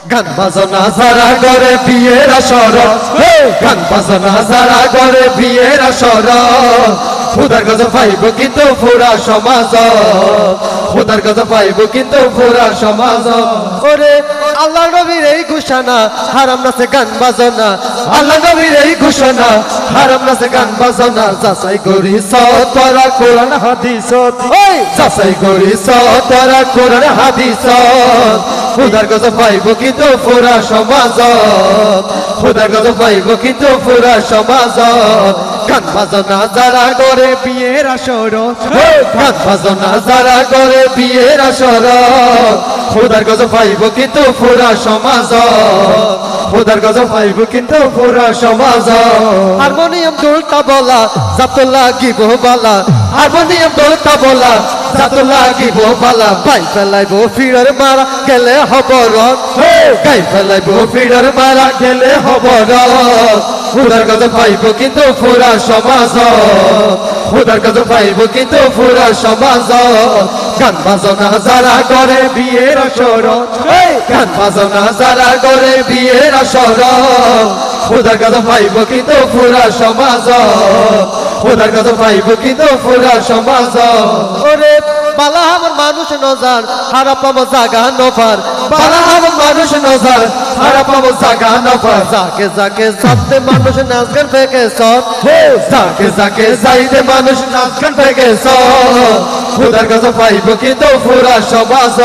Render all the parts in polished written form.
গান বাজনা যারা করে বিয়ের আসর, গান বাজনা যারা করে বিয়ের আসর, খুদার কাছে পাইব কিন্তু পুরা সমাজ, খুদার কাছে পাইব কিন্তু পুরা সমাজ। ওরে আল্লাহ নবীর এই ঘোষণা, হারাম নাচে গান বাজনা, আল্লাহ নবীর এই ঘোষণা, হারাম নাচে গান বাজনা। যাচাই করি তোরা কোরআন হাদিস, ওই যাচাই করি তোরা কোরআন হাদিস, খুদার কাছে পাইব কিন্তু পুরা সমাজ, খুদার কাছে পাইব কিন্তু পুরা সমাজ। গান বাজনা যারা করে বিয়ের আসর, গান বাজনা যারা করে বিয়ের আসর, খুদার কাছে পাইব কিন্তু পুরা সমাজ, খুদার কাছে পাইব কিন্তু পুরা সমাজ। হারমোনিয়াম দোলতা বলা যাতো লাগিব বালা, হারমোনিয়াম দোলতা বলা যাতো লাগিব বালা। পাই ফেলাইব ফিরার মারা গেলে হবর, গাই ফেলাইব ফিরার মারা গেলে হবর। খুদার কাছে পাইব কিন্তু পুরা সমাজ, খুদার কাছে পাইব কিন্তু পুরা সমাজ। গান বাজনা যারা করে বিয়ের আসর, গান বাজনা যারা করে বিয়ের আসর, খুদার কাছে পাইব কিন্তু পুরা সমাজ, খুদার কাছে পাইব কিন্তু পুরা সমাজ। ওরে বালা আমার মানুষ নজার, হারা পাবো জাগা নফার, বালা আমার মানুষ নজার, হারা পাবো জাগা নফার। যাকে যাকে যাতে মানুষ নাচ গান ফেকে সব, যাকে যাকে যাইতে মানুষ নাচ গান ফেকে সব। খুদার কাছে পাইব কিন্তু পুরা সমাজ,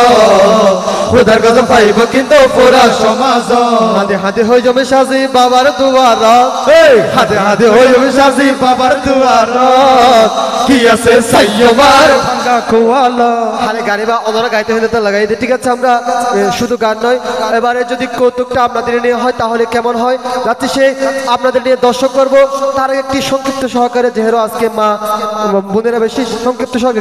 খুদার কাছে পাইব কিন্তু পুরা সমাজ। হাতে হাতে হয়ে যাবে সাজি বাবার দুয়ার, হাতে হাতে হয়ে যাবে সাজি বাবার দুয়ার। কি আছে সাইয়বার ভাঙা খোয়ালা। আরে গানে বা ওনারা গাইতে হলে তো লাগাই দিই। ঠিক আছে, আমরা শুধু গান নয়, এবারে যদি কৌতুকটা আপনাদের নিয়ে হয় তাহলে কেমন হয়? রাত্রি সে আপনাদের নিয়ে দর্শক করবো, তার একটি সংক্ষিপ্ত সহকারে, যেহেতু আজকে মা বোনেরা বেশি সংক্ষিপ্ত সহকারে